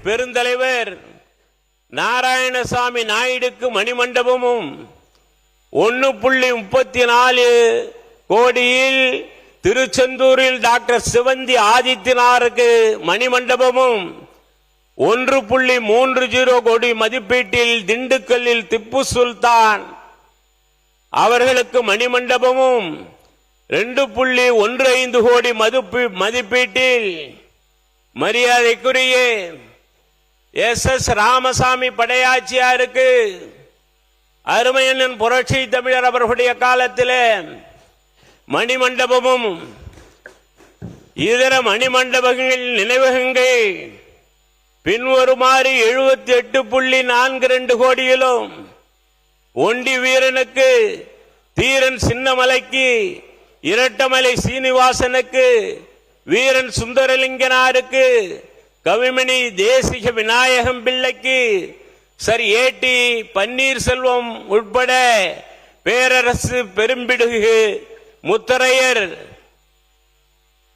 பெருந்தலைவர் நாராயணசாமி நாயுடுக்கு மணிமண்டபமும் 1.34 கோடியில் திருச்செந்தூரில் டாக்டர் சிவந்தி ஆதித்யநாருக்கு மணிமண்டபமும் 1.30 கோடி மதிப்பீட்டில் திண்டுக்கல்லில் திப்பு சுல்தான் அவர்களுக்கு மணிமண்டபமும் 2.15 கோடி மதிப்பீட்டில் மரியாதைக்குரிய SS ராமசாமி படையாச்சியாருக்கு அருமையண்ணன் புரட்சி தமிழர் அவர்களுடைய காலத்திலே மணிமண்டபமும் இதர மணிமண்டபங்கள் நினைவகங்கள் பின்வருமாறு 78.42 கோடியிலும் ஒண்டி வீரனுக்கு தீரன் சின்னமலைக்கு இரட்டமலை சீனிவாசனுக்கு வீரன் சுந்தரலிங்கனாருக்கு கவிமணி தேசிக விநாயகம் பிள்ளைக்கு சர் ஏடி பன்னீர்செல்வம் உட்பட பேரரசு பெரும்பிடுகு முத்தரையர்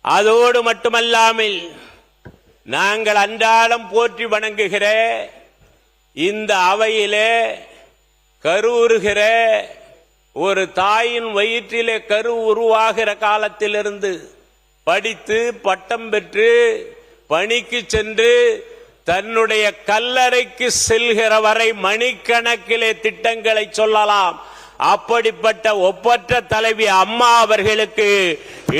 அதோடு மட்டுமல்லாமல் நாங்கள் அன்றாடம் போற்றி வணங்குகிற இந்த அவையிலே கருவுறுகிற ஒரு தாயின் வயிற்றிலே கரு உருவாகிற காலத்திலிருந்து படித்து பட்டம் பெற்று பணிக்கு சென்று தன்னுடைய கல்லறைக்கு செல்கிற வரை மணிக்கணக்கிலே திட்டங்களை சொல்லலாம். அப்படிப்பட்ட ஒப்பற்ற தலைவி அம்மா அவர்களுக்கு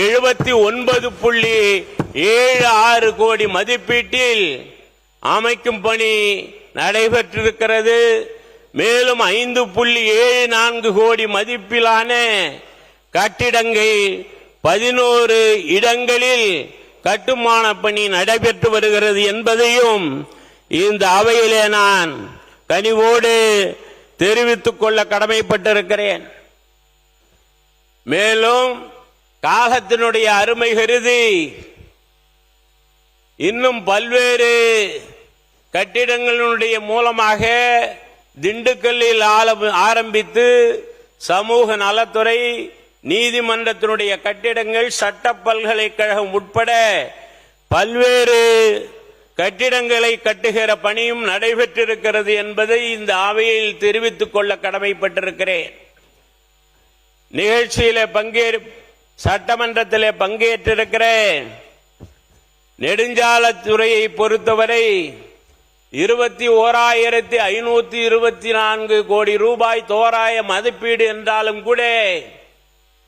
79.76 கோடி மதிப்பீட்டில் அமைக்கும் பணி நடைபெற்றிருக்கிறது. மேலும் 5.74 கோடி மதிப்பிலான கட்டிடங்கள் 11 இடங்களில் கட்டுமான பணி நடைபெற்று வருகிறது என்பதையும் இந்த அவையிலே நான் கனிவோடு தெரிவித்துக் கொள்ள கடமைப்பட்டிருக்கிறேன். மேலும் காலத்தினுடைய அருமை கருதி இன்னும் பல்வேறு கட்டிடங்களுடைய மூலமாக திண்டுக்கல்லில் ஆரம்பித்து சமூக நலத்துறை, நீதிமன்றத்தினுடைய கட்டிடங்கள், சட்ட பல்கலைக்கழகம் உட்பட பல்வேறு கட்டிடங்களை கட்டுகிற பணியும் நடைபெற்றிருக்கிறது என்பதை இந்த அவையில் தெரிவித்துக் கொள்ள கடமைப்பட்டிருக்கிறேன். நிகழ்ச்சியிலே சட்டமன்றத்திலே பங்கேற்றிருக்கிறேன். நெடுஞ்சாலைத்துறையை பொறுத்தவரை 21,524 கோடி ரூபாய் தோராய மதிப்பீடு என்றாலும் கூட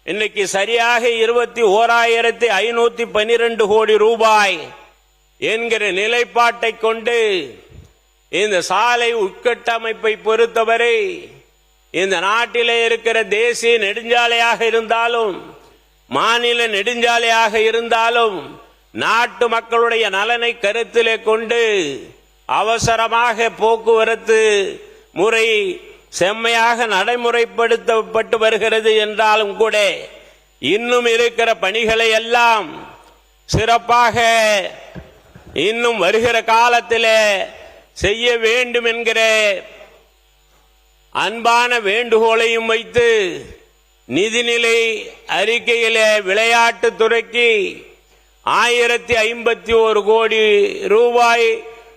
இன்னைக்கு சரியாக 21,512 கோடி ரூபாய் என்கிற நிலைப்பாட்டை கொண்டு இந்த சாலை உட்கட்டமைப்பை பொறுத்தவரை இந்த நாட்டிலே இருக்கிற தேசிய நெடுஞ்சாலையாக இருந்தாலும் மாநில நெடுஞ்சாலையாக இருந்தாலும் நாட்டு மக்களுடைய நலனை கருத்திலே கொண்டு அவசரமாக போக்குவரத்து முறை செம்மையாக நடைமுறைப்படுத்தப்பட்டு வருகிறது என்றாலும் கூட இன்னும் இருக்கிற பணிகளை எல்லாம் சிறப்பாக இன்னும் வருகிற காலத்திலே செய்ய வேண்டும் என்கிற அன்பான வேண்டுகோளையும் வைத்து நிதிநிலை அறிக்கையிலே விளையாட்டுத் துறைக்கு 1051 கோடி ரூபாய்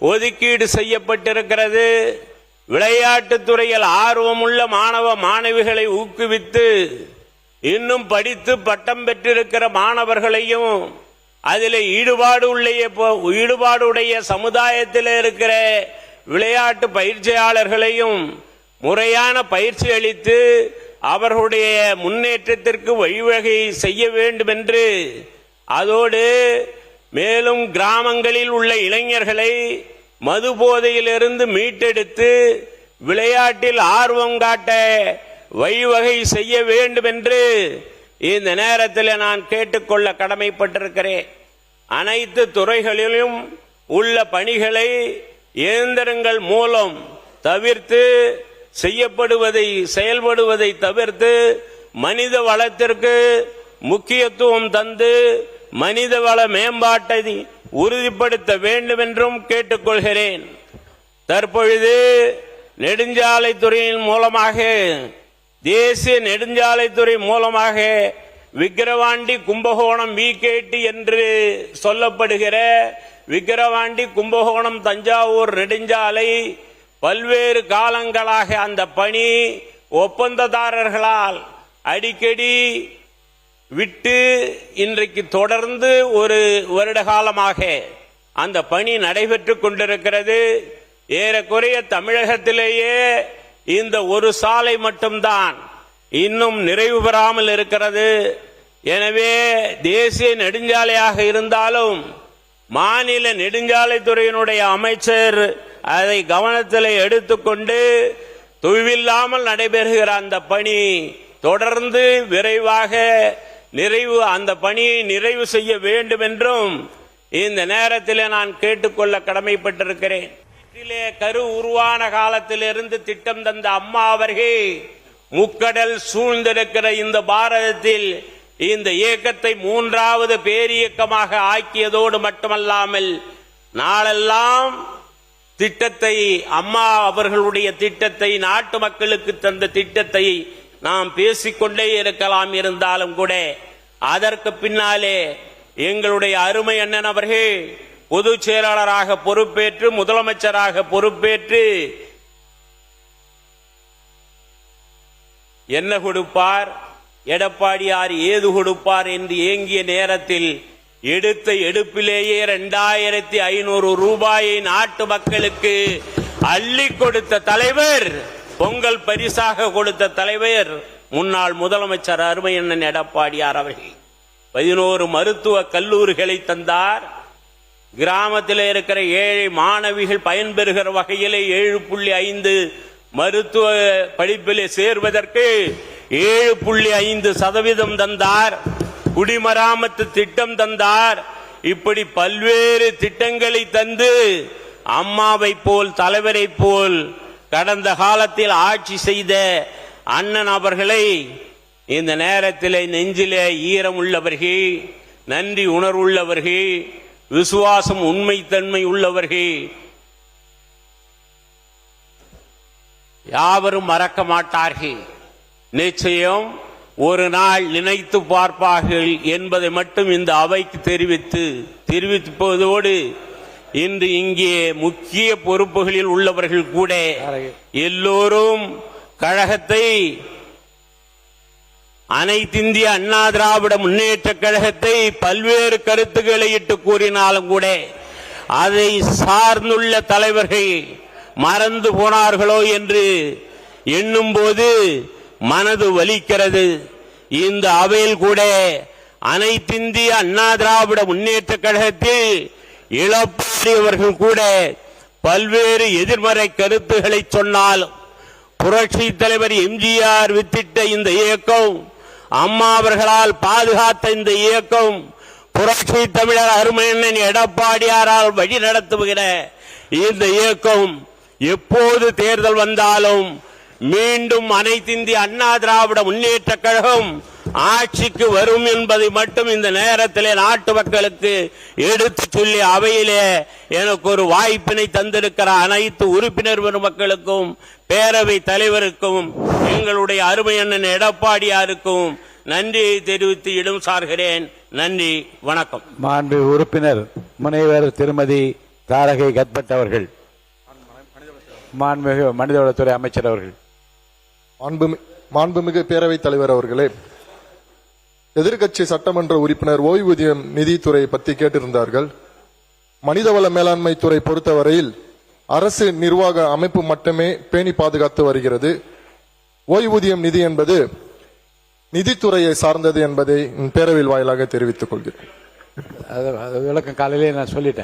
ஒதுக்கீடு செய்யப்பட்டிருக்கிறது. விளையாட்டுத் துறையில் ஆர்வமுள்ள மாணவ மாணவிகளை ஊக்குவித்து இன்னும் படித்து பட்டம் பெற்றிருக்கிற மாணவர்களையும் அதில் ஈடுபாடுடைய சமுதாயத்தில் இருக்கிற விளையாட்டு பயிற்சியாளர்களையும் முறையான பயிற்சி அளித்து அவர்களுடைய முன்னேற்றத்திற்கு வழிவகை செய்ய வேண்டும் என்று, அதோடு மேலும் கிராமங்களில் உள்ள இளைஞர்களை மது போதையிலிருந்து மீட்டெடுத்து விளையாட்டில் ஆர்வம் காட்ட வழிவகை செய்ய வேண்டும் என்று இந்த நேரத்தில் நான் கேட்டுக்கொள்ள கடமைப்பட்டிருக்கிறேன். அனைத்து துறைகளிலும் உள்ள பணிகளை இயந்திரங்கள் மூலம் தவிர்த்து செயல்படுவதை தவிர்த்து மனித வளத்திற்கு முக்கியத்துவம் தந்து மனித வள மேம்பாட்டை உறுதிப்படுத்த வேண்டும் என்றும் கேட்டுக்கொள்கிறேன். தற்பொழுது நெடுஞ்சாலைத்துறையின் மூலமாக, தேசிய நெடுஞ்சாலைத்துறை மூலமாக விக்கிரவாண்டி கும்பகோணம் VKT என்று சொல்லப்படுகிற விக்கிரவாண்டி, கும்பகோணம், தஞ்சாவூர் நெடுஞ்சாலை பல்வேறு காலங்களாக அந்த பணி ஒப்பந்ததாரர்களால் அடிக்கடி விட்டு இன்றைக்கு தொடர்ந்து ஒரு வருட காலமாக அந்த பணி நடைபெற்றுக் கொண்டிருக்கிறது. ஏறக்குறைய தமிழகத்திலேயே இந்த ஒரு சாலை மட்டும்தான் இன்னும் நிறைவு பெறாமல் இருக்கிறது. எனவே தேசிய நெடுஞ்சாலையாக இருந்தாலும் மாநில நெடுஞ்சாலைத்துறையினுடைய அமைச்சர் அதை கவனத்தில் எடுத்துக்கொண்டு தொய்வில்லாமல் நடைபெறுகிற அந்த பணி தொடர்ந்து விரைவாக அந்த பணியை நிறைவு செய்ய வேண்டும் என்றும் இந்த நேரத்தில் நான் கேட்டுக்கொள்ள கடமைப்பட்டிருக்கிறேன். கரு உருவான காலத்திலிருந்து திட்டம் தந்த அம்மா அவர்கள் முக்கடல் சூழ்ந்திருக்கிற இந்த பாரதத்தில் இந்த இயக்கத்தை 3வது பேரியக்கமாக ஆக்கியதோடு மட்டுமல்லாமல் நாளெல்லாம் திட்டத்தை, அம்மா அவர்களுடைய திட்டத்தை, நாட்டு மக்களுக்கு தந்த திட்டத்தை நாம் பேசிக்கொண்டே இருக்கலாம். இருந்தாலும் கூட அதற்கு பின்னாலே எங்களுடைய அருமை அண்ணன் அவர்கள் பொதுச் செயலாளராக பொறுப்பேற்று, முதலமைச்சராக பொறுப்பேற்று என்ன கொடுப்பார், எடப்பாடியார் ஏது கொடுப்பார் என்று ஏங்கிய நேரத்தில் எடுத்த எடுப்பிலேயே 2500 ரூபாயை நாட்டு மக்களுக்கு அள்ளி கொடுத்த தலைவர், பொங்கல் பரிசாக கொடுத்த தலைவர் முன்னாள் முதலமைச்சர் அருமையண்ணன் எடப்பாடியார் அவர்கள். 11 மருத்துவ கல்லூரிகளை தந்தார். கிராமத்தில் இருக்கிற ஏழை மாணவிகள் பயன்பெறுகிற வகையிலே 7.5 மருத்துவ படிப்பிலே சேர்வதற்கு 7.5% தந்தார். குடிமராமத்து திட்டம் தந்தார். இப்படி பல்வேறு திட்டங்களை தந்து அம்மாவை போல், தலைவரை போல் கடந்த காலத்தில் ஆட்சி செய்த அண்ணன் அவர்களை இந்த நேரத்தில் நெஞ்சிலே ஈரம் உள்ளவர்கள், நன்றி உணர்வுள்ளவர்கள், விசுவாசம் உண்மைத்தன்மை உள்ளவர்கள் யாவரும் மறக்க மாட்டார்கள். நிச்சயம் ஒரு நாள் நினைத்து பார்ப்பார்கள் என்பதை மட்டும் இந்த அவைக்கு தெரிவிப்பதோடு இன்று இங்கே முக்கிய பொறுப்புகளில் உள்ளவர்கள் கூட எல்லோரும் கழகத்தை, அனைத்திந்திய அண்ணா திராவிட முன்னேற்ற கழகத்தை பல்வேறு கருத்துக்களை இட்டு கூறினாலும் கூட அதை சார்ந்துள்ள தலைவர்கள் மறந்து போனார்களோ என்று எண்ணும் போது மனது வலிக்கிறது. இந்த அவையில் கூட அனைத்திந்திய அண்ணா திராவிட முன்னேற்ற கழகத்தில் இழப்பவர்கள் கூட பல்வேறு எதிர்மறை கருத்துக்களை சொன்னாலும் புரட்சி தலைவர் எம்ஜிஆர் வித்திட்ட இந்த இயக்கம், அம்மா அவர்களால் பாதுகாத்த இந்த இயக்கம், புரட்சி தமிழர் அருமையண்ணன் எடப்பாடியாரால் வழி நடத்துகிற இந்த இயக்கம் எப்போது தேர்தல் வந்தாலும் மீண்டும் அனைத்திந்திய அண்ணா திராவிட முன்னேற்ற கழகம் ஆட்சிக்கு வரும் என்பதை மட்டும் இந்த நேரத்தில் நாட்டு மக்களுக்கு எடுத்து சொல்லி அவையிலே எனக்கு ஒரு வாய்ப்பினை தந்திருக்கிற அனைத்து உறுப்பினர் மக்களுக்கும், பேரவை தலைவருக்கும், எங்களுடைய அருமை அண்ணன் எடப்பாடியாருக்கும் நன்றியை தெரிவித்து இடம் சார்கிறேன். நன்றி, வணக்கம். மாண்பு உறுப்பினர் முனைவர் திருமதி தாரகை கத்பட் அவர்கள். மாண்புமிகு மனிதவளத்துறை அமைச்சர் அவர்கள். மாண்புமிகு பேரவைத் தலைவர் அவர்களே, எதிர்க்கட்சி சட்டமன்ற உறுப்பினர் ஓய்வூதியம் நிதித்துறை பற்றி கேட்டிருந்தார்கள். மனிதவள மேலாண்மை துறை பொறுத்தவரையில் அரசு நிர்வாக அமைப்பு மட்டுமே பேணி பாதுகாத்து வருகிறது. ஓய்வூதியம் நிதி என்பது நிதித்துறையை சார்ந்தது என்பதை பேரவையில் வாயிலாக தெரிவித்துக் கொள்கிறேன். விளக்கம் காலையிலே நான் சொல்லிட்டேன்.